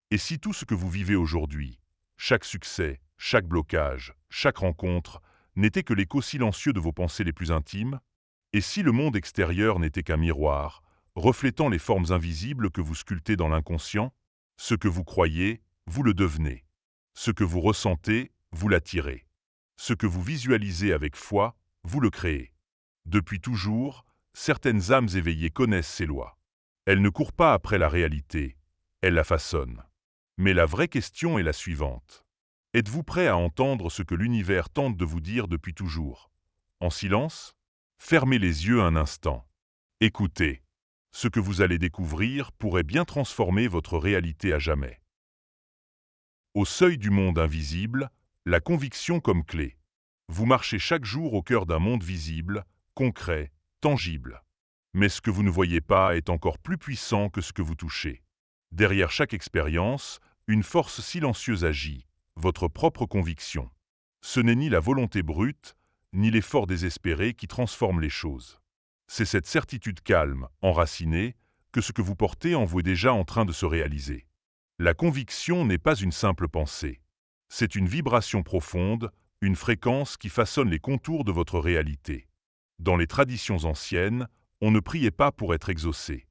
Et si tout ce que vous vivez aujourd'hui, chaque succès, chaque blocage, chaque rencontre, n'était que l'écho silencieux de vos pensées les plus intimes? Et si le monde extérieur n'était qu'un miroir, reflétant les formes invisibles que vous sculptez dans l'inconscient? Ce que vous croyez, vous le devenez. Ce que vous ressentez, vous l'attirez. Ce que vous visualisez avec foi, vous le créez. Depuis toujours, certaines âmes éveillées connaissent ces lois. Elles ne courent pas après la réalité, elles la façonnent. Mais la vraie question est la suivante. Êtes-vous prêt à entendre ce que l'univers tente de vous dire depuis toujours? En silence? Fermez les yeux un instant. Écoutez. Ce que vous allez découvrir pourrait bien transformer votre réalité à jamais. Au seuil du monde invisible, la conviction comme clé. Vous marchez chaque jour au cœur d'un monde visible, concret, tangible. Mais ce que vous ne voyez pas est encore plus puissant que ce que vous touchez. Derrière chaque expérience, une force silencieuse agit, votre propre conviction. Ce n'est ni la volonté brute, ni l'effort désespéré qui transforme les choses. C'est cette certitude calme, enracinée, que ce que vous portez en vous est déjà en train de se réaliser. La conviction n'est pas une simple pensée. C'est une vibration profonde, une fréquence qui façonne les contours de votre réalité. Dans les traditions anciennes, on ne priait pas pour être exaucé.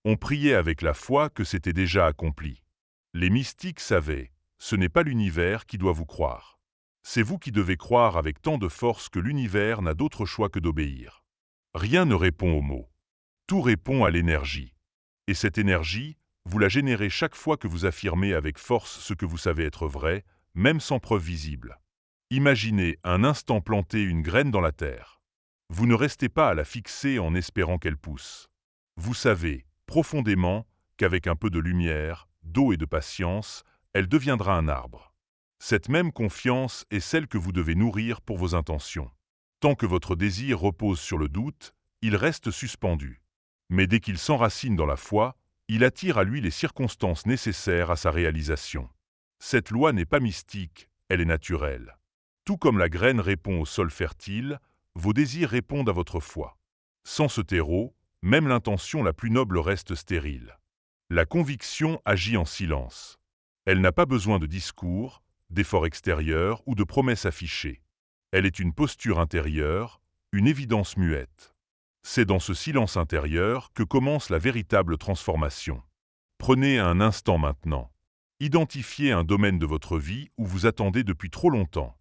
On priait avec la foi que c'était déjà accompli. Les mystiques savaient, ce n'est pas l'univers qui doit vous croire. C'est vous qui devez croire avec tant de force que l'univers n'a d'autre choix que d'obéir. Rien ne répond aux mots. Tout répond à l'énergie. Et cette énergie, vous la générez chaque fois que vous affirmez avec force ce que vous savez être vrai, même sans preuve visible. Imaginez un instant planter une graine dans la terre. Vous ne restez pas à la fixer en espérant qu'elle pousse. Vous savez, profondément, qu'avec un peu de lumière, d'eau et de patience, elle deviendra un arbre. Cette même confiance est celle que vous devez nourrir pour vos intentions. Tant que votre désir repose sur le doute, il reste suspendu. Mais dès qu'il s'enracine dans la foi, il attire à lui les circonstances nécessaires à sa réalisation. Cette loi n'est pas mystique, elle est naturelle. Tout comme la graine répond au sol fertile, vos désirs répondent à votre foi. Sans ce terreau, même l'intention la plus noble reste stérile. La conviction agit en silence. Elle n'a pas besoin de discours, d'efforts extérieurs ou de promesses affichées. Elle est une posture intérieure, une évidence muette. C'est dans ce silence intérieur que commence la véritable transformation. Prenez un instant maintenant. Identifiez un domaine de votre vie où vous attendez depuis trop longtemps.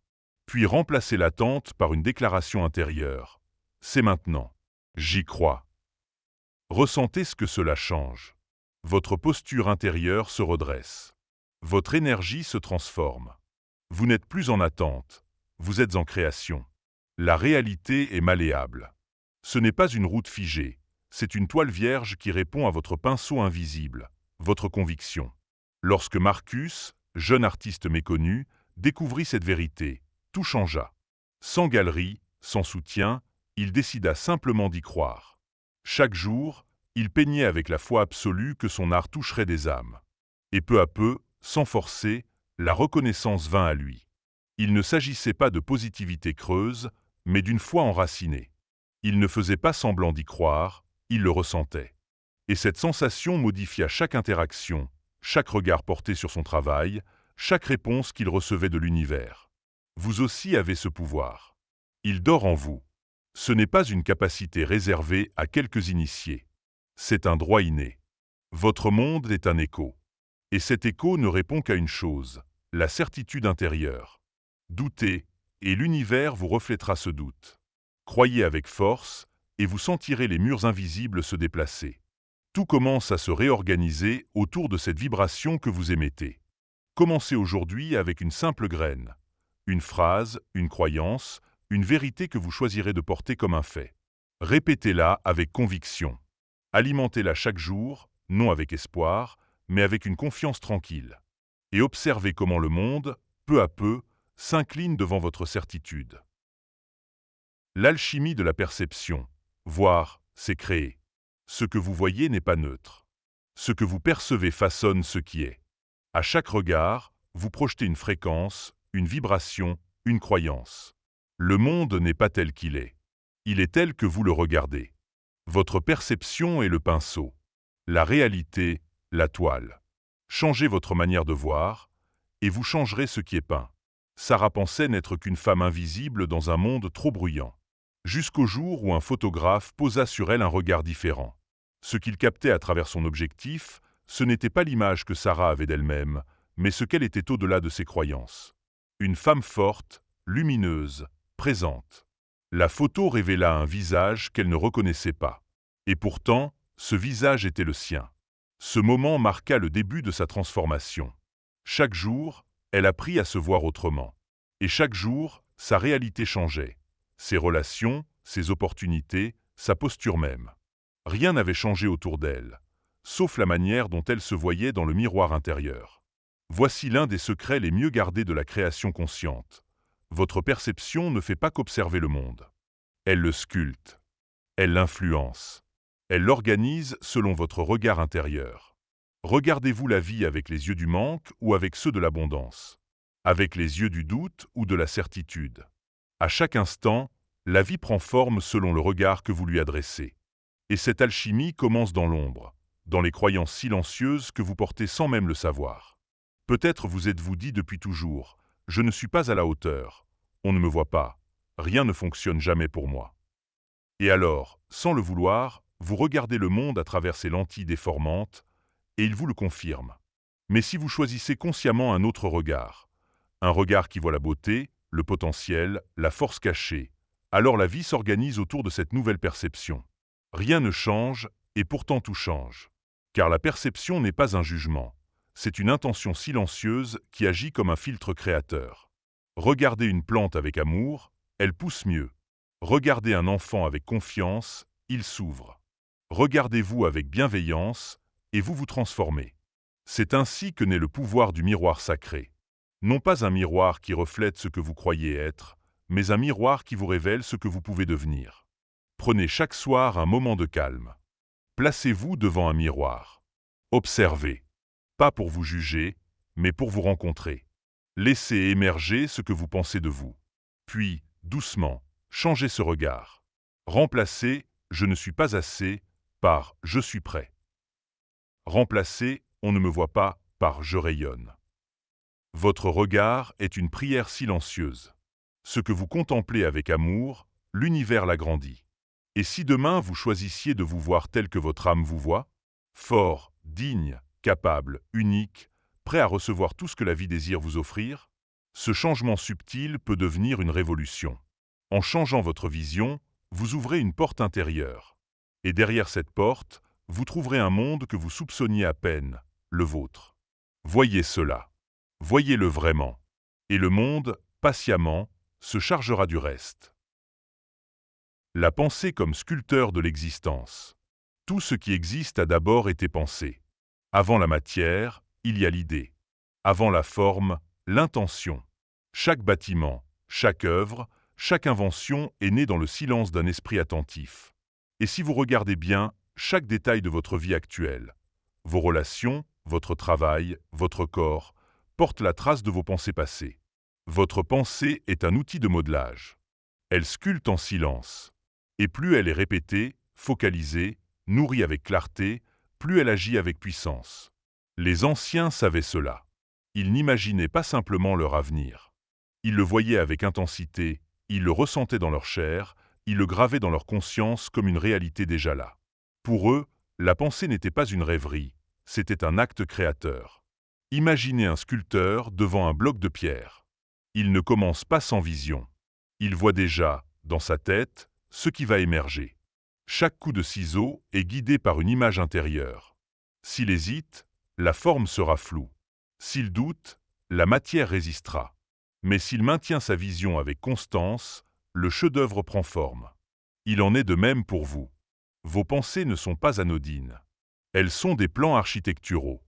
Puis remplacez l'attente par une déclaration intérieure. C'est maintenant. J'y crois. Ressentez ce que cela change. Votre posture intérieure se redresse. Votre énergie se transforme. Vous n'êtes plus en attente, vous êtes en création. La réalité est malléable. Ce n'est pas une route figée, c'est une toile vierge qui répond à votre pinceau invisible, votre conviction. Lorsque Marcus, jeune artiste méconnu, découvrit cette vérité, tout changea. Sans galerie, sans soutien, il décida simplement d'y croire. Chaque jour, il peignait avec la foi absolue que son art toucherait des âmes. Et peu à peu, sans forcer, la reconnaissance vint à lui. Il ne s'agissait pas de positivité creuse, mais d'une foi enracinée. Il ne faisait pas semblant d'y croire, il le ressentait. Et cette sensation modifia chaque interaction, chaque regard porté sur son travail, chaque réponse qu'il recevait de l'univers. Vous aussi avez ce pouvoir. Il dort en vous. Ce n'est pas une capacité réservée à quelques initiés. C'est un droit inné. Votre monde est un écho. Et cet écho ne répond qu'à une chose, la certitude intérieure. Doutez, et l'univers vous reflètera ce doute. Croyez avec force, et vous sentirez les murs invisibles se déplacer. Tout commence à se réorganiser autour de cette vibration que vous émettez. Commencez aujourd'hui avec une simple graine. Une phrase, une croyance, une vérité que vous choisirez de porter comme un fait. Répétez-la avec conviction. Alimentez-la chaque jour, non avec espoir, mais avec une confiance tranquille. Et observez comment le monde, peu à peu, s'incline devant votre certitude. L'alchimie de la perception. Voir, c'est créer. Ce que vous voyez n'est pas neutre. Ce que vous percevez façonne ce qui est. À chaque regard, vous projetez une fréquence, une vibration, une croyance. Le monde n'est pas tel qu'il est. Il est tel que vous le regardez. Votre perception est le pinceau. La réalité, la toile. Changez votre manière de voir, et vous changerez ce qui est peint. Sarah pensait n'être qu'une femme invisible dans un monde trop bruyant. Jusqu'au jour où un photographe posa sur elle un regard différent. Ce qu'il captait à travers son objectif, ce n'était pas l'image que Sarah avait d'elle-même, mais ce qu'elle était au-delà de ses croyances. Une femme forte, lumineuse, présente. La photo révéla un visage qu'elle ne reconnaissait pas. Et pourtant, ce visage était le sien. Ce moment marqua le début de sa transformation. Chaque jour, elle apprit à se voir autrement. Et chaque jour, sa réalité changeait. Ses relations, ses opportunités, sa posture même. Rien n'avait changé autour d'elle, sauf la manière dont elle se voyait dans le miroir intérieur. Voici l'un des secrets les mieux gardés de la création consciente. Votre perception ne fait pas qu'observer le monde. Elle le sculpte. Elle l'influence. Elle l'organise selon votre regard intérieur. Regardez-vous la vie avec les yeux du manque ou avec ceux de l'abondance? Avec les yeux du doute ou de la certitude? À chaque instant, la vie prend forme selon le regard que vous lui adressez. Et cette alchimie commence dans l'ombre, dans les croyances silencieuses que vous portez sans même le savoir. Peut-être vous êtes-vous dit depuis toujours « Je ne suis pas à la hauteur, on ne me voit pas, rien ne fonctionne jamais pour moi ». Et alors, sans le vouloir, vous regardez le monde à travers ces lentilles déformantes, et il vous le confirme. Mais si vous choisissez consciemment un autre regard, un regard qui voit la beauté, le potentiel, la force cachée, alors la vie s'organise autour de cette nouvelle perception. Rien ne change, et pourtant tout change. Car la perception n'est pas un jugement, c'est une intention silencieuse qui agit comme un filtre créateur. Regardez une plante avec amour, elle pousse mieux. Regardez un enfant avec confiance, il s'ouvre. Regardez-vous avec bienveillance, et vous vous transformez. C'est ainsi que naît le pouvoir du miroir sacré. Non pas un miroir qui reflète ce que vous croyez être, mais un miroir qui vous révèle ce que vous pouvez devenir. Prenez chaque soir un moment de calme. Placez-vous devant un miroir. Observez. Pas pour vous juger, mais pour vous rencontrer. Laissez émerger ce que vous pensez de vous. Puis, doucement, changez ce regard. Remplacez « je ne suis pas assez » par « je suis prêt ». Remplacez « on ne me voit pas » par « je rayonne ». Votre regard est une prière silencieuse. Ce que vous contemplez avec amour, l'univers l'agrandit. Et si demain vous choisissiez de vous voir tel que votre âme vous voit, fort, digne, capable, unique, prêt à recevoir tout ce que la vie désire vous offrir, ce changement subtil peut devenir une révolution. En changeant votre vision, vous ouvrez une porte intérieure. Et derrière cette porte, vous trouverez un monde que vous soupçonniez à peine, le vôtre. Voyez cela. Voyez-le vraiment. Et le monde, patiemment, se chargera du reste. La pensée comme sculpteur de l'existence. Tout ce qui existe a d'abord été pensé. Avant la matière, il y a l'idée. Avant la forme, l'intention. Chaque bâtiment, chaque œuvre, chaque invention est née dans le silence d'un esprit attentif. Et si vous regardez bien, chaque détail de votre vie actuelle, vos relations, votre travail, votre corps, porte la trace de vos pensées passées. Votre pensée est un outil de modelage. Elle sculpte en silence. Et plus elle est répétée, focalisée, nourrie avec clarté, plus elle agit avec puissance. Les anciens savaient cela. Ils n'imaginaient pas simplement leur avenir. Ils le voyaient avec intensité, ils le ressentaient dans leur chair, ils le gravaient dans leur conscience comme une réalité déjà là. Pour eux, la pensée n'était pas une rêverie, c'était un acte créateur. Imaginez un sculpteur devant un bloc de pierre. Il ne commence pas sans vision. Il voit déjà, dans sa tête, ce qui va émerger. Chaque coup de ciseau est guidé par une image intérieure. S'il hésite, la forme sera floue. S'il doute, la matière résistera. Mais s'il maintient sa vision avec constance, le chef-d'œuvre prend forme. Il en est de même pour vous. Vos pensées ne sont pas anodines. Elles sont des plans architecturaux.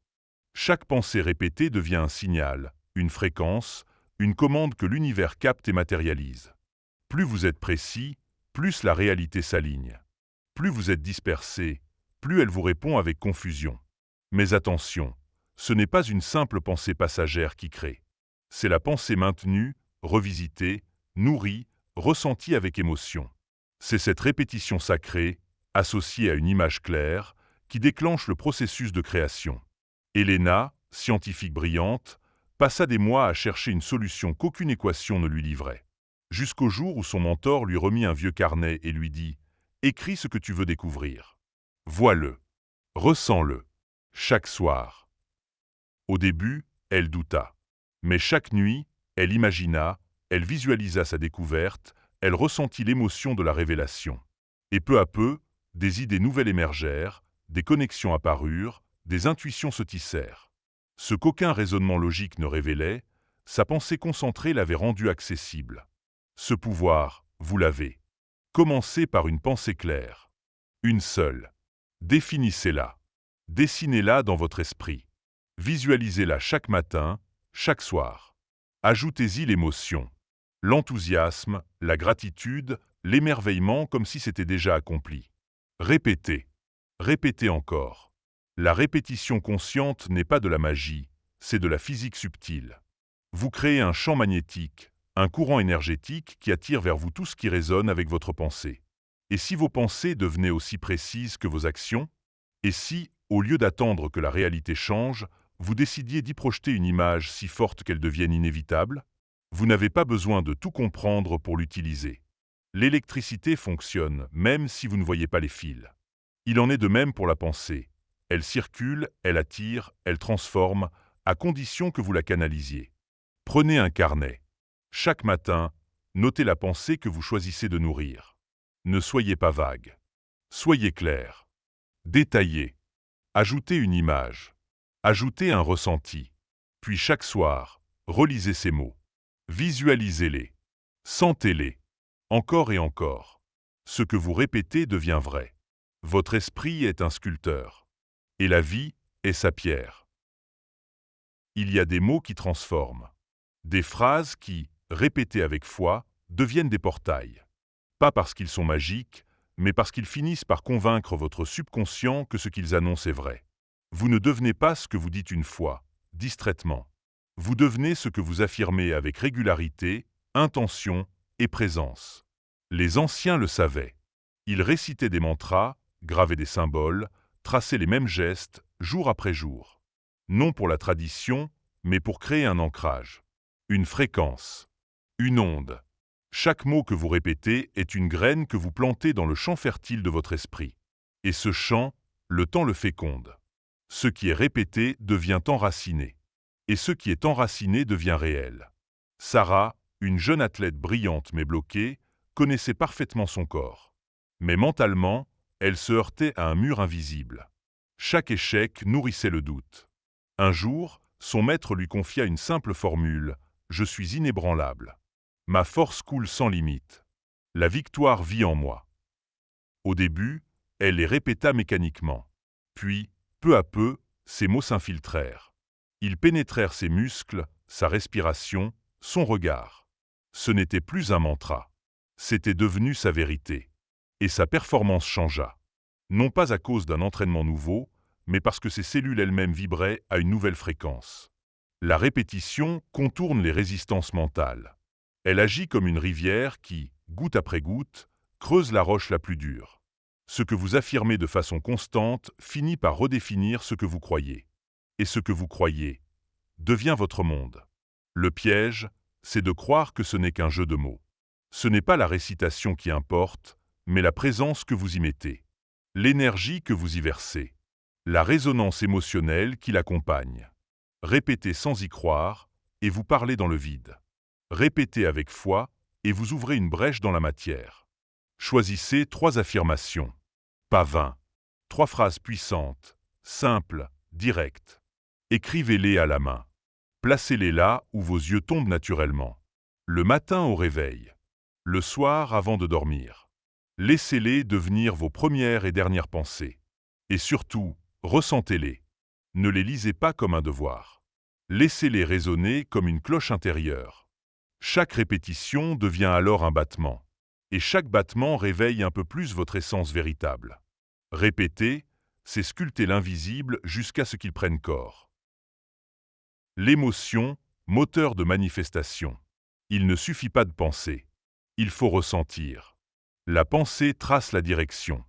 Chaque pensée répétée devient un signal, une fréquence, une commande que l'univers capte et matérialise. Plus vous êtes précis, plus la réalité s'aligne. Plus vous êtes dispersé, plus elle vous répond avec confusion. Mais attention, ce n'est pas une simple pensée passagère qui crée. C'est la pensée maintenue, revisitée, nourrie, ressentie avec émotion. C'est cette répétition sacrée, associée à une image claire, qui déclenche le processus de création. Elena, scientifique brillante, passa des mois à chercher une solution qu'aucune équation ne lui livrait. Jusqu'au jour où son mentor lui remit un vieux carnet et lui dit « Écris ce que tu veux découvrir. Vois-le. Ressens-le. Chaque soir. » Au début, elle douta. Mais chaque nuit, elle imagina, elle visualisa sa découverte, elle ressentit l'émotion de la révélation. Et peu à peu, des idées nouvelles émergèrent, des connexions apparurent, des intuitions se tissèrent. Ce qu'aucun raisonnement logique ne révélait, sa pensée concentrée l'avait rendu accessible. Ce pouvoir, vous l'avez. Commencez par une pensée claire. Une seule. Définissez-la. Dessinez-la dans votre esprit. Visualisez-la chaque matin, chaque soir. Ajoutez-y l'émotion, l'enthousiasme, la gratitude, l'émerveillement comme si c'était déjà accompli. Répétez. Répétez encore. La répétition consciente n'est pas de la magie, c'est de la physique subtile. Vous créez un champ magnétique, un courant énergétique qui attire vers vous tout ce qui résonne avec votre pensée. Et si vos pensées devenaient aussi précises que vos actions? Et si, au lieu d'attendre que la réalité change, vous décidiez d'y projeter une image si forte qu'elle devienne inévitable? Vous n'avez pas besoin de tout comprendre pour l'utiliser. L'électricité fonctionne même si vous ne voyez pas les fils. Il en est de même pour la pensée. Elle circule, elle attire, elle transforme, à condition que vous la canalisiez. Prenez un carnet. Chaque matin, notez la pensée que vous choisissez de nourrir. Ne soyez pas vague. Soyez clair. Détaillez. Ajoutez une image. Ajoutez un ressenti. Puis chaque soir, relisez ces mots. Visualisez-les. Sentez-les. Encore et encore. Ce que vous répétez devient vrai. Votre esprit est un sculpteur. Et la vie est sa pierre. Il y a des mots qui transforment. Des phrases qui, répétées avec foi, deviennent des portails. Pas parce qu'ils sont magiques, mais parce qu'ils finissent par convaincre votre subconscient que ce qu'ils annoncent est vrai. Vous ne devenez pas ce que vous dites une fois, distraitement. Vous devenez ce que vous affirmez avec régularité, intention et présence. Les anciens le savaient. Ils récitaient des mantras, gravaient des symboles, traçaient les mêmes gestes, jour après jour. Non pour la tradition, mais pour créer un ancrage. Une fréquence. Une onde. Chaque mot que vous répétez est une graine que vous plantez dans le champ fertile de votre esprit. Et ce champ, le temps le féconde. Ce qui est répété devient enraciné. Et ce qui est enraciné devient réel. Sarah, une jeune athlète brillante mais bloquée, connaissait parfaitement son corps. Mais mentalement, elle se heurtait à un mur invisible. Chaque échec nourrissait le doute. Un jour, son maître lui confia une simple formule « Je suis inébranlable. Ma force coule sans limite. La victoire vit en moi. » Au début, elle les répéta mécaniquement. Puis, peu à peu, ces mots s'infiltrèrent. Ils pénétrèrent ses muscles, sa respiration, son regard. Ce n'était plus un mantra. C'était devenu sa vérité. Et sa performance changea. Non pas à cause d'un entraînement nouveau, mais parce que ses cellules elles-mêmes vibraient à une nouvelle fréquence. La répétition contourne les résistances mentales. Elle agit comme une rivière qui, goutte après goutte, creuse la roche la plus dure. Ce que vous affirmez de façon constante finit par redéfinir ce que vous croyez. Et ce que vous croyez devient votre monde. Le piège, c'est de croire que ce n'est qu'un jeu de mots. Ce n'est pas la récitation qui importe, mais la présence que vous y mettez, l'énergie que vous y versez, la résonance émotionnelle qui l'accompagne. Répétez sans y croire, et vous parlez dans le vide. Répétez avec foi, et vous ouvrez une brèche dans la matière. Choisissez 3 affirmations. Pas 20. 3 phrases puissantes, simples, directes. Écrivez-les à la main. Placez-les là où vos yeux tombent naturellement. Le matin au réveil. Le soir avant de dormir. Laissez-les devenir vos premières et dernières pensées. Et surtout, ressentez-les. Ne les lisez pas comme un devoir. Laissez-les résonner comme une cloche intérieure. Chaque répétition devient alors un battement. Et chaque battement réveille un peu plus votre essence véritable. Répéter, c'est sculpter l'invisible jusqu'à ce qu'il prenne corps. L'émotion, moteur de manifestation. Il ne suffit pas de penser. Il faut ressentir. La pensée trace la direction.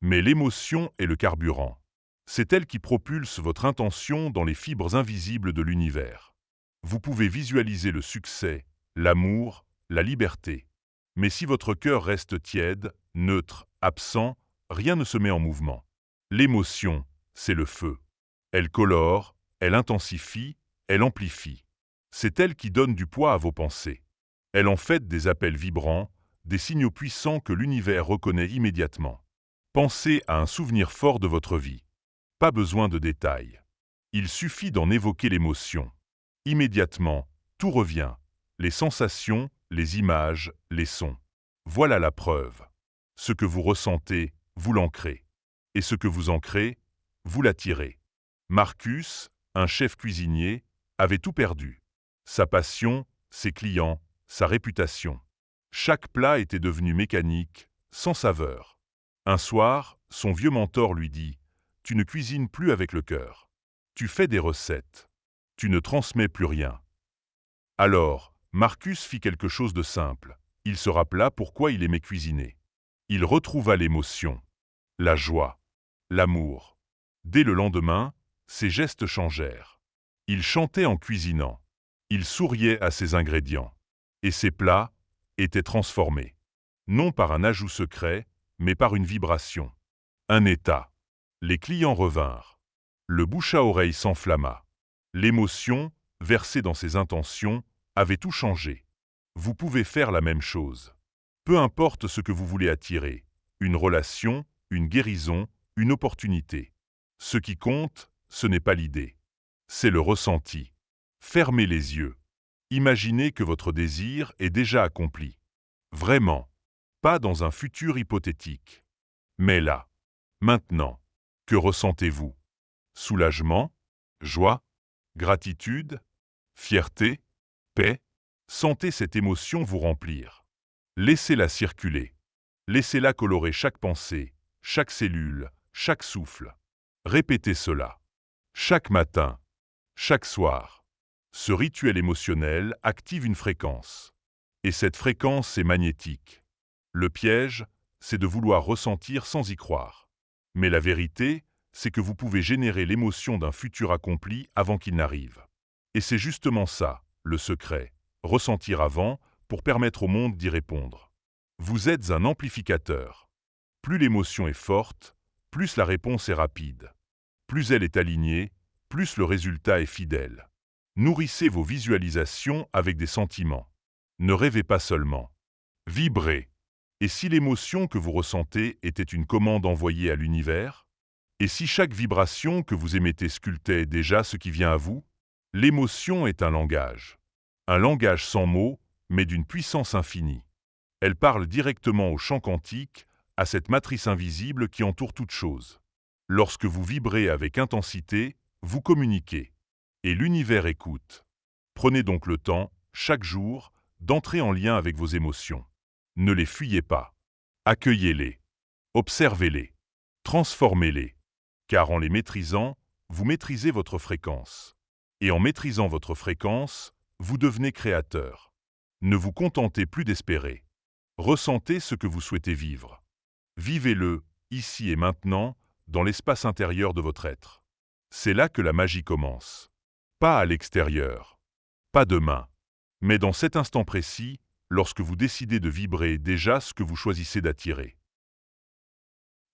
Mais l'émotion est le carburant. C'est elle qui propulse votre intention dans les fibres invisibles de l'univers. Vous pouvez visualiser le succès, l'amour, la liberté. Mais si votre cœur reste tiède, neutre, absent, rien ne se met en mouvement. L'émotion, c'est le feu. Elle colore, elle intensifie, elle amplifie. C'est elle qui donne du poids à vos pensées. Elle en fait des appels vibrants, des signaux puissants que l'univers reconnaît immédiatement. Pensez à un souvenir fort de votre vie. Pas besoin de détails. Il suffit d'en évoquer l'émotion. Immédiatement, tout revient. Les sensations, les images, les sons. Voilà la preuve. Ce que vous ressentez, vous l'ancrez. Et ce que vous ancrez, vous l'attirez. Marcus, un chef cuisinier, avait tout perdu. Sa passion, ses clients, sa réputation. Chaque plat était devenu mécanique, sans saveur. Un soir, son vieux mentor lui dit « Tu ne cuisines plus avec le cœur. Tu fais des recettes. Tu ne transmets plus rien. » Alors, Marcus fit quelque chose de simple. Il se rappela pourquoi il aimait cuisiner. Il retrouva l'émotion, la joie, l'amour. Dès le lendemain, ses gestes changèrent. Il chantait en cuisinant. Il souriait à ses ingrédients. Et ses plats étaient transformés. Non par un ajout secret, mais par une vibration. Un état. Les clients revinrent. Le bouche à oreille s'enflamma. L'émotion, versée dans ses intentions, avait tout changé. Vous pouvez faire la même chose. Peu importe ce que vous voulez attirer, une relation, une guérison, une opportunité. Ce qui compte, ce n'est pas l'idée. C'est le ressenti. Fermez les yeux. Imaginez que votre désir est déjà accompli. Vraiment. Pas dans un futur hypothétique. Mais là. Maintenant. Que ressentez-vous? Soulagement? Joie? Gratitude? Fierté? Paix? Sentez cette émotion vous remplir. Laissez-la circuler. Laissez-la colorer chaque pensée, chaque cellule, chaque souffle. Répétez cela. Chaque matin, chaque soir. Ce rituel émotionnel active une fréquence. Et cette fréquence est magnétique. Le piège, c'est de vouloir ressentir sans y croire. Mais la vérité, c'est que vous pouvez générer l'émotion d'un futur accompli avant qu'il n'arrive. Et c'est justement ça, le secret. Ressentir avant, pour permettre au monde d'y répondre. Vous êtes un amplificateur. Plus l'émotion est forte, plus la réponse est rapide. Plus elle est alignée, plus le résultat est fidèle. Nourrissez vos visualisations avec des sentiments. Ne rêvez pas seulement. Vibrez. Et si l'émotion que vous ressentez était une commande envoyée à l'univers? Et si chaque vibration que vous émettez sculptait déjà ce qui vient à vous? L'émotion est un langage. Un langage sans mots, mais d'une puissance infinie. Elle parle directement au champ quantique, à cette matrice invisible qui entoure toute chose. Lorsque vous vibrez avec intensité, vous communiquez. Et l'univers écoute. Prenez donc le temps, chaque jour, d'entrer en lien avec vos émotions. Ne les fuyez pas. Accueillez-les. Observez-les. Transformez-les. Car en les maîtrisant, vous maîtrisez votre fréquence. Et en maîtrisant votre fréquence, vous devenez créateur. Ne vous contentez plus d'espérer. Ressentez ce que vous souhaitez vivre. Vivez-le, ici et maintenant, dans l'espace intérieur de votre être. C'est là que la magie commence. Pas à l'extérieur. Pas demain. Mais dans cet instant précis, lorsque vous décidez de vibrer déjà ce que vous choisissez d'attirer.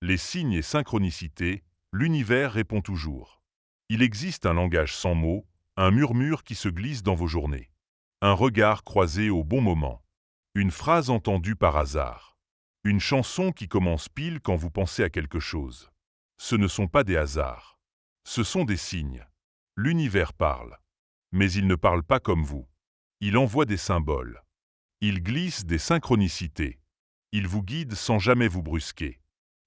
Les signes et synchronicités, l'univers répond toujours. Il existe un langage sans mots, un murmure qui se glisse dans vos journées. Un regard croisé au bon moment. Une phrase entendue par hasard. Une chanson qui commence pile quand vous pensez à quelque chose. Ce ne sont pas des hasards. Ce sont des signes. L'univers parle. Mais il ne parle pas comme vous. Il envoie des symboles. Il glisse des synchronicités. Il vous guide sans jamais vous brusquer.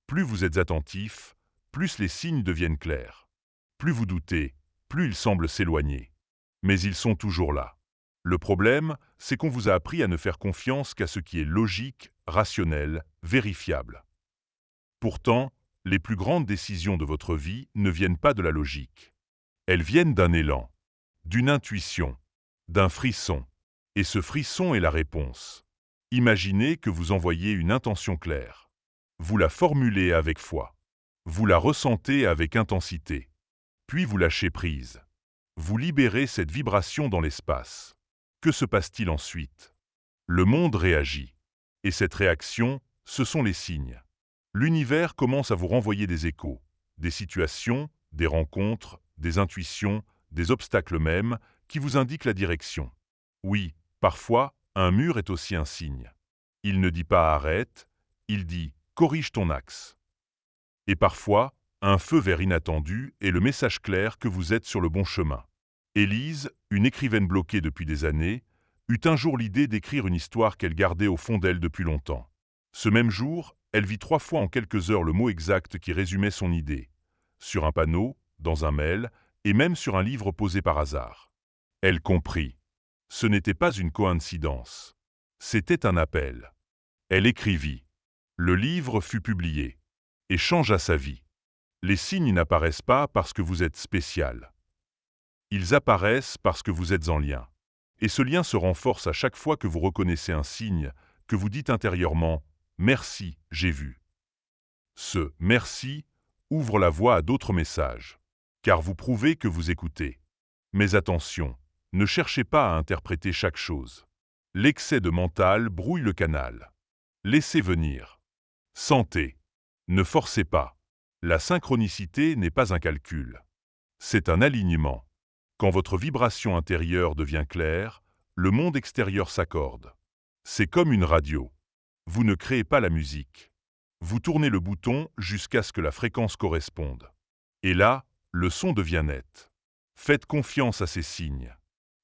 Plus vous êtes attentif, plus les signes deviennent clairs. Plus vous doutez, plus ils semblent s'éloigner. Mais ils sont toujours là. Le problème, c'est qu'on vous a appris à ne faire confiance qu'à ce qui est logique, rationnel, vérifiable. Pourtant, les plus grandes décisions de votre vie ne viennent pas de la logique. Elles viennent d'un élan, d'une intuition, d'un frisson. Et ce frisson est la réponse. Imaginez que vous envoyez une intention claire. Vous la formulez avec foi. Vous la ressentez avec intensité. Puis vous lâchez prise. Vous libérez cette vibration dans l'espace. Que se passe-t-il ensuite? Le monde réagit. Et cette réaction, ce sont les signes. L'univers commence à vous renvoyer des échos, des situations, des rencontres, des intuitions, des obstacles même, qui vous indiquent la direction. Oui, parfois, un mur est aussi un signe. Il ne dit pas arrête, il dit corrige ton axe. Et parfois, un feu vert inattendu est le message clair que vous êtes sur le bon chemin. Élise, une écrivaine bloquée depuis des années, eut un jour l'idée d'écrire une histoire qu'elle gardait au fond d'elle depuis longtemps. Ce même jour, elle vit 3 fois en quelques heures le mot exact qui résumait son idée. Sur un panneau, dans un mail, et même sur un livre posé par hasard. Elle comprit. Ce n'était pas une coïncidence. C'était un appel. Elle écrivit. Le livre fut publié. Et changea sa vie. Les signes n'apparaissent pas parce que vous êtes spécial. Ils apparaissent parce que vous êtes en lien. Et ce lien se renforce à chaque fois que vous reconnaissez un signe, que vous dites intérieurement « Merci, j'ai vu ». Ce « merci » ouvre la voie à d'autres messages, car vous prouvez que vous écoutez. Mais attention, ne cherchez pas à interpréter chaque chose. L'excès de mental brouille le canal. Laissez venir. Sentez. Ne forcez pas. La synchronicité n'est pas un calcul. C'est un alignement. Quand votre vibration intérieure devient claire, le monde extérieur s'accorde. C'est comme une radio. Vous ne créez pas la musique. Vous tournez le bouton jusqu'à ce que la fréquence corresponde. Et là, le son devient net. Faites confiance à ces signes.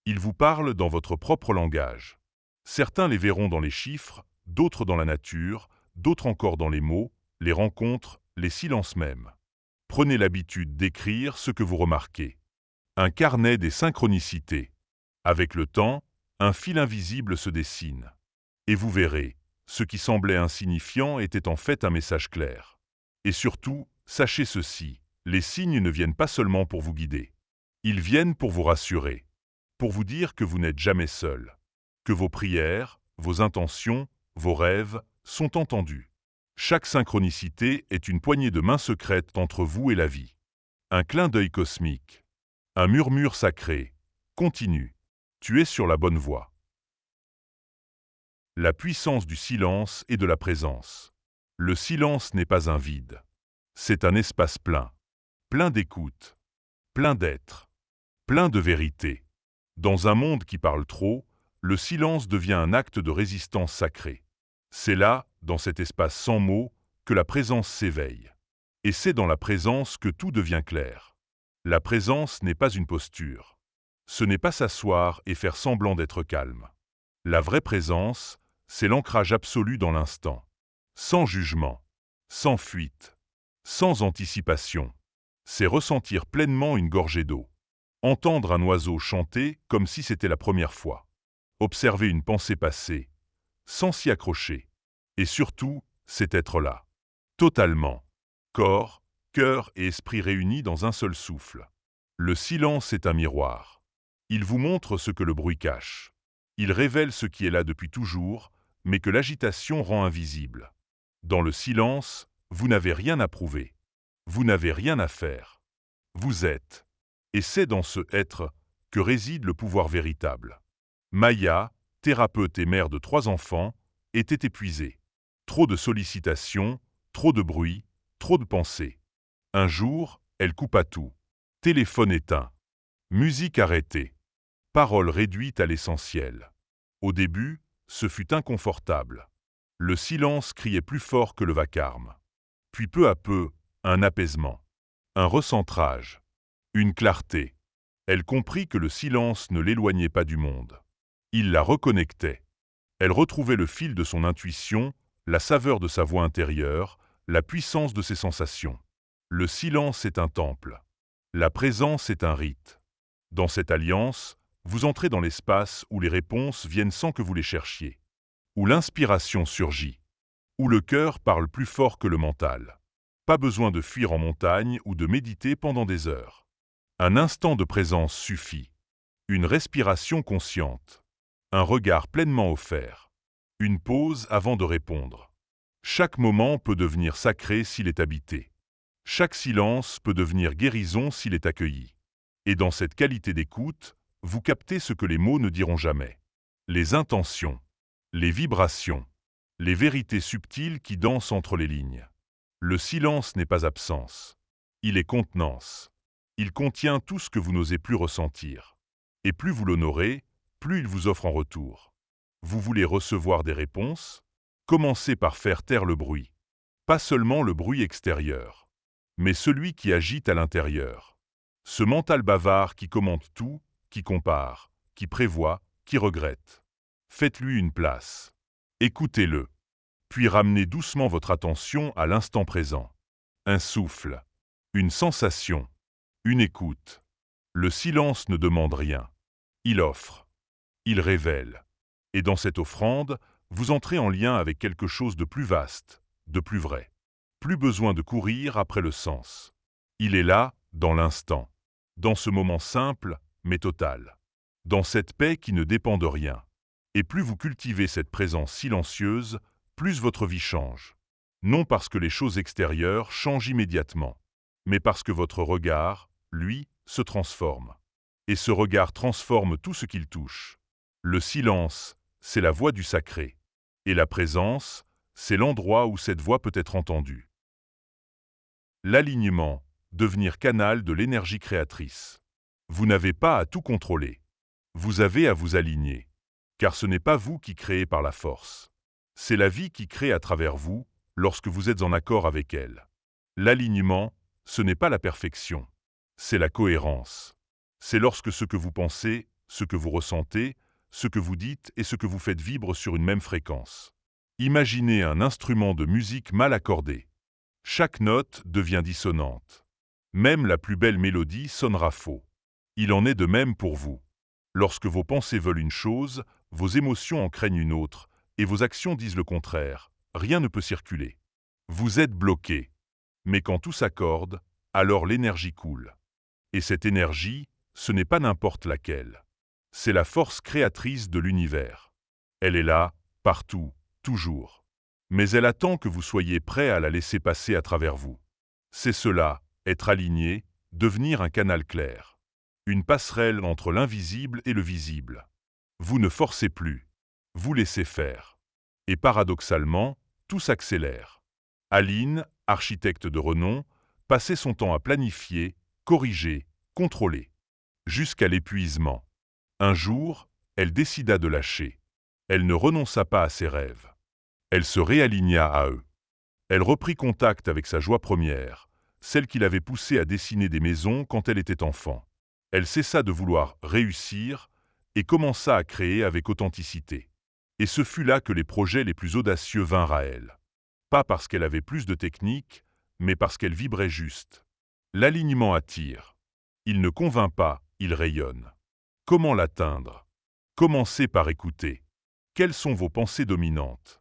Ils vous parlent dans votre propre langage. Certains les verront dans les chiffres, d'autres dans la nature, d'autres encore dans les mots, les rencontres, les silences même. Prenez l'habitude d'écrire ce que vous remarquez. Un carnet des synchronicités. Avec le temps, un fil invisible se dessine. Et vous verrez, ce qui semblait insignifiant était en fait un message clair. Et surtout, sachez ceci, les signes ne viennent pas seulement pour vous guider. Ils viennent pour vous rassurer, pour vous dire que vous n'êtes jamais seul, que vos prières, vos intentions, vos rêves sont entendus. Chaque synchronicité est une poignée de main secrète entre vous et la vie. Un clin d'œil cosmique. Un murmure sacré. Continue. Tu es sur la bonne voie. La puissance du silence et de la présence. Le silence n'est pas un vide. C'est un espace plein. Plein d'écoute. Plein d'être. Plein de vérité. Dans un monde qui parle trop, le silence devient un acte de résistance sacrée. C'est là, dans cet espace sans mots, que la présence s'éveille. Et c'est dans la présence que tout devient clair. La présence n'est pas une posture. Ce n'est pas s'asseoir et faire semblant d'être calme. La vraie présence, c'est l'ancrage absolu dans l'instant. Sans jugement, sans fuite, sans anticipation. C'est ressentir pleinement une gorgée d'eau. Entendre un oiseau chanter comme si c'était la première fois. Observer une pensée passer, sans s'y accrocher. Et surtout, c'est être là. Totalement. Corps, cœur et esprit réunis dans un seul souffle. Le silence est un miroir. Il vous montre ce que le bruit cache. Il révèle ce qui est là depuis toujours, mais que l'agitation rend invisible. Dans le silence, vous n'avez rien à prouver. Vous n'avez rien à faire. Vous êtes. Et c'est dans ce être que réside le pouvoir véritable. Maya, thérapeute et mère de 3 enfants, était épuisée. Trop de sollicitations, trop de bruit, trop de pensées. Un jour, elle coupa tout. Téléphone éteint. Musique arrêtée. Paroles réduites à l'essentiel. Au début, ce fut inconfortable. Le silence criait plus fort que le vacarme. Puis peu à peu, un apaisement. Un recentrage. Une clarté. Elle comprit que le silence ne l'éloignait pas du monde. Il la reconnectait. Elle retrouvait le fil de son intuition, la saveur de sa voix intérieure, la puissance de ses sensations. Le silence est un temple. La présence est un rite. Dans cette alliance, vous entrez dans l'espace où les réponses viennent sans que vous les cherchiez. Où l'inspiration surgit. Où le cœur parle plus fort que le mental. Pas besoin de fuir en montagne ou de méditer pendant des heures. Un instant de présence suffit. Une respiration consciente. Un regard pleinement offert. Une pause avant de répondre. Chaque moment peut devenir sacré s'il est habité. Chaque silence peut devenir guérison s'il est accueilli. Et dans cette qualité d'écoute, vous captez ce que les mots ne diront jamais. Les intentions, les vibrations, les vérités subtiles qui dansent entre les lignes. Le silence n'est pas absence. Il est contenance. Il contient tout ce que vous n'osez plus ressentir. Et plus vous l'honorez, plus il vous offre en retour. Vous voulez recevoir des réponses? Commencez par faire taire le bruit. Pas seulement le bruit extérieur, mais celui qui agite à l'intérieur. Ce mental bavard qui commente tout, qui compare, qui prévoit, qui regrette. Faites-lui une place. Écoutez-le. Puis ramenez doucement votre attention à l'instant présent. Un souffle, une sensation, une écoute. Le silence ne demande rien. Il offre. Il révèle. Et dans cette offrande, vous entrez en lien avec quelque chose de plus vaste, de plus vrai. Plus besoin de courir après le sens. Il est là, dans l'instant. Dans ce moment simple, mais total. Dans cette paix qui ne dépend de rien. Et plus vous cultivez cette présence silencieuse, plus votre vie change. Non parce que les choses extérieures changent immédiatement, mais parce que votre regard, lui, se transforme. Et ce regard transforme tout ce qu'il touche. Le silence, c'est la voix du sacré. Et la présence, c'est l'endroit où cette voix peut être entendue. L'alignement, devenir canal de l'énergie créatrice. Vous n'avez pas à tout contrôler. Vous avez à vous aligner. Car ce n'est pas vous qui créez par la force. C'est la vie qui crée à travers vous, lorsque vous êtes en accord avec elle. L'alignement, ce n'est pas la perfection. C'est la cohérence. C'est lorsque ce que vous pensez, ce que vous ressentez, ce que vous dites et ce que vous faites vibre sur une même fréquence. Imaginez un instrument de musique mal accordé. Chaque note devient dissonante. Même la plus belle mélodie sonnera faux. Il en est de même pour vous. Lorsque vos pensées veulent une chose, vos émotions en craignent une autre, et vos actions disent le contraire. Rien ne peut circuler. Vous êtes bloqué. Mais quand tout s'accorde, alors l'énergie coule. Et cette énergie, ce n'est pas n'importe laquelle. C'est la force créatrice de l'univers. Elle est là, partout, toujours. Mais elle attend que vous soyez prêt à la laisser passer à travers vous. C'est cela, être aligné, devenir un canal clair. Une passerelle entre l'invisible et le visible. Vous ne forcez plus. Vous laissez faire. Et paradoxalement, tout s'accélère. Aline, architecte de renom, passait son temps à planifier, corriger, contrôler. Jusqu'à l'épuisement. Un jour, elle décida de lâcher. Elle ne renonça pas à ses rêves. Elle se réaligna à eux. Elle reprit contact avec sa joie première, celle qui l'avait poussée à dessiner des maisons quand elle était enfant. Elle cessa de vouloir réussir et commença à créer avec authenticité. Et ce fut là que les projets les plus audacieux vinrent à elle. Pas parce qu'elle avait plus de technique, mais parce qu'elle vibrait juste. L'alignement attire. Il ne convainc pas, il rayonne. Comment l'atteindre? Commencez par écouter. Quelles sont vos pensées dominantes?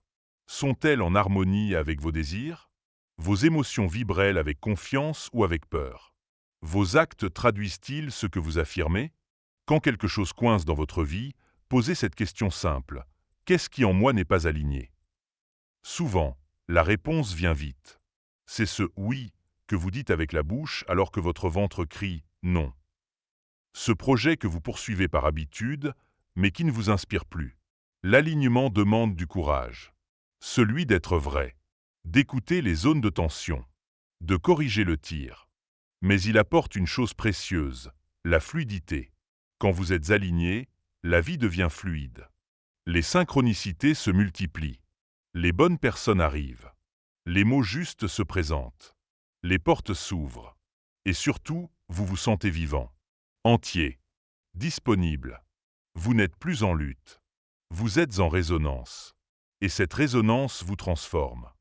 Sont-elles en harmonie avec vos désirs? Vos émotions vibrent-elles avec confiance ou avec peur? Vos actes traduisent-ils ce que vous affirmez? Quand quelque chose coince dans votre vie, posez cette question simple. Qu'est-ce qui en moi n'est pas aligné? Souvent, la réponse vient vite. C'est ce « oui » que vous dites avec la bouche alors que votre ventre crie « non ». Ce projet que vous poursuivez par habitude, mais qui ne vous inspire plus. L'alignement demande du courage. Celui d'être vrai, d'écouter les zones de tension, de corriger le tir. Mais il apporte une chose précieuse, la fluidité. Quand vous êtes aligné, la vie devient fluide. Les synchronicités se multiplient. Les bonnes personnes arrivent. Les mots justes se présentent. Les portes s'ouvrent. Et surtout, vous vous sentez vivant. Entier. Disponible. Vous n'êtes plus en lutte. Vous êtes en résonance. Et cette résonance vous transforme.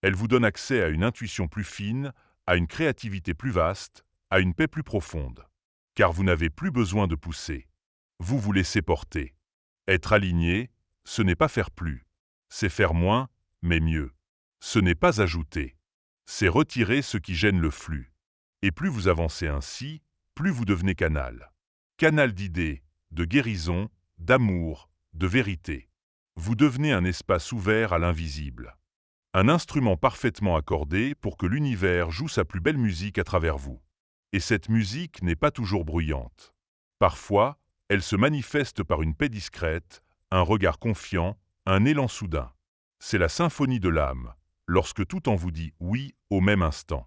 Elle vous donne accès à une intuition plus fine, à une créativité plus vaste, à une paix plus profonde. Car vous n'avez plus besoin de pousser. Vous vous laissez porter. Être aligné, ce n'est pas faire plus. C'est faire moins, mais mieux. Ce n'est pas ajouter. C'est retirer ce qui gêne le flux. Et plus vous avancez ainsi, plus vous devenez canal. Canal d'idées, de guérison, d'amour, de vérité. Vous devenez un espace ouvert à l'invisible. Un instrument parfaitement accordé pour que l'univers joue sa plus belle musique à travers vous. Et cette musique n'est pas toujours bruyante. Parfois, elle se manifeste par une paix discrète, un regard confiant, un élan soudain. C'est la symphonie de l'âme, lorsque tout en vous dit oui au même instant.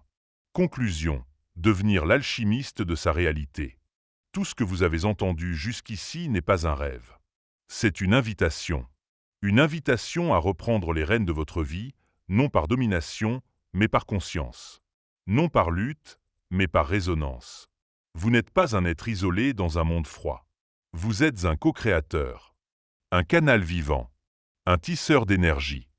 Conclusion, devenir l'alchimiste de sa réalité. Tout ce que vous avez entendu jusqu'ici n'est pas un rêve. C'est une invitation. Une invitation à reprendre les rênes de votre vie, non par domination, mais par conscience. Non par lutte, mais par résonance. Vous n'êtes pas un être isolé dans un monde froid. Vous êtes un co-créateur, un canal vivant, un tisseur d'énergie.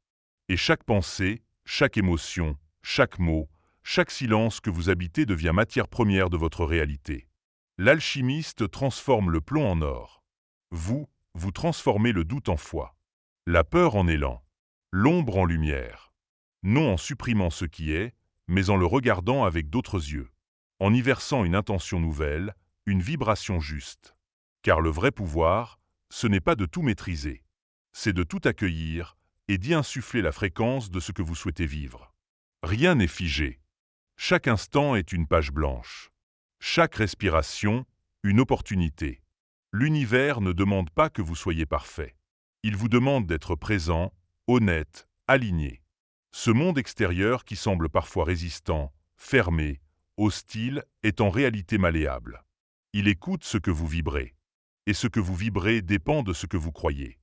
Et chaque pensée, chaque émotion, chaque mot, chaque silence que vous habitez devient matière première de votre réalité. L'alchimiste transforme le plomb en or. Vous transformez le doute en foi, la peur en élan, l'ombre en lumière. Non en supprimant ce qui est, mais en le regardant avec d'autres yeux, en y versant une intention nouvelle, une vibration juste. Car le vrai pouvoir, ce n'est pas de tout maîtriser, c'est de tout accueillir et d'y insuffler la fréquence de ce que vous souhaitez vivre. Rien n'est figé. Chaque instant est une page blanche. Chaque respiration, une opportunité. L'univers ne demande pas que vous soyez parfait. Il vous demande d'être présent, honnête, aligné. Ce monde extérieur qui semble parfois résistant, fermé, hostile, est en réalité malléable. Il écoute ce que vous vibrez. Et ce que vous vibrez dépend de ce que vous croyez.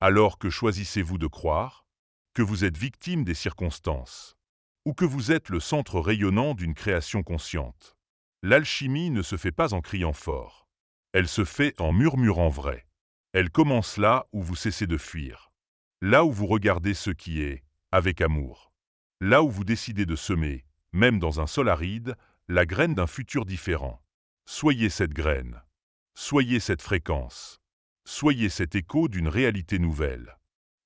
Alors que choisissez-vous de croire? Que vous êtes victime des circonstances? Ou que vous êtes le centre rayonnant d'une création consciente? L'alchimie ne se fait pas en criant fort. Elle se fait en murmurant vrai. Elle commence là où vous cessez de fuir. Là où vous regardez ce qui est, avec amour. Là où vous décidez de semer, même dans un sol aride, la graine d'un futur différent. Soyez cette graine. Soyez cette fréquence. Soyez cet écho d'une réalité nouvelle.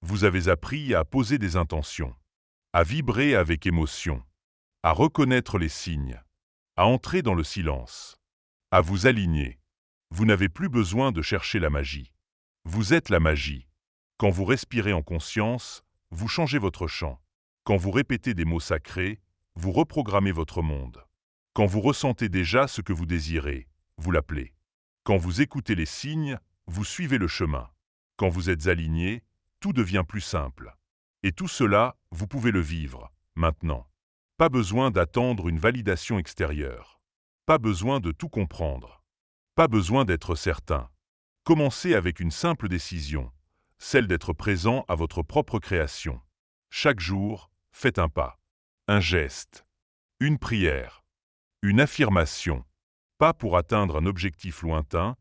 Vous avez appris à poser des intentions, à vibrer avec émotion, à reconnaître les signes, à entrer dans le silence, à vous aligner. Vous n'avez plus besoin de chercher la magie. Vous êtes la magie. Quand vous respirez en conscience, vous changez votre champ. Quand vous répétez des mots sacrés, vous reprogrammez votre monde. Quand vous ressentez déjà ce que vous désirez, vous l'appelez. Quand vous écoutez les signes, vous suivez le chemin. Quand vous êtes aligné, tout devient plus simple. Et tout cela, vous pouvez le vivre, maintenant. Pas besoin d'attendre une validation extérieure. Pas besoin de tout comprendre. Pas besoin d'être certain. Commencez avec une simple décision, celle d'être présent à votre propre création. Chaque jour, faites un pas, un geste, une prière, une affirmation. Pas pour atteindre un objectif lointain,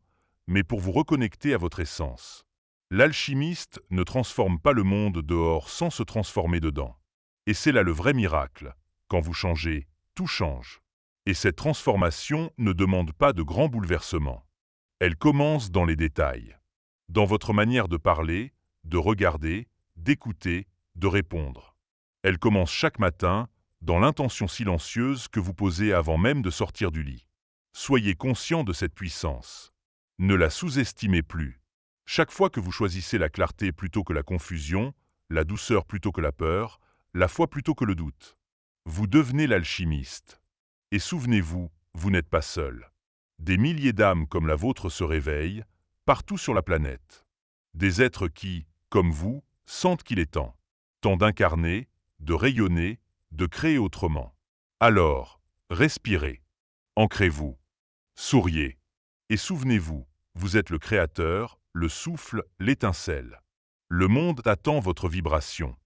mais pour vous reconnecter à votre essence. L'alchimiste ne transforme pas le monde dehors sans se transformer dedans. Et c'est là le vrai miracle. Quand vous changez, tout change. Et cette transformation ne demande pas de grands bouleversements. Elle commence dans les détails. Dans votre manière de parler, de regarder, d'écouter, de répondre. Elle commence chaque matin, dans l'intention silencieuse que vous posez avant même de sortir du lit. Soyez conscient de cette puissance. Ne la sous-estimez plus. Chaque fois que vous choisissez la clarté plutôt que la confusion, la douceur plutôt que la peur, la foi plutôt que le doute, vous devenez l'alchimiste. Et souvenez-vous, vous n'êtes pas seul. Des milliers d'âmes comme la vôtre se réveillent, partout sur la planète. Des êtres qui, comme vous, sentent qu'il est temps d'incarner, de rayonner, de créer autrement. Alors, respirez, ancrez-vous, souriez, et souvenez-vous, vous êtes le créateur, le souffle, l'étincelle. Le monde attend votre vibration.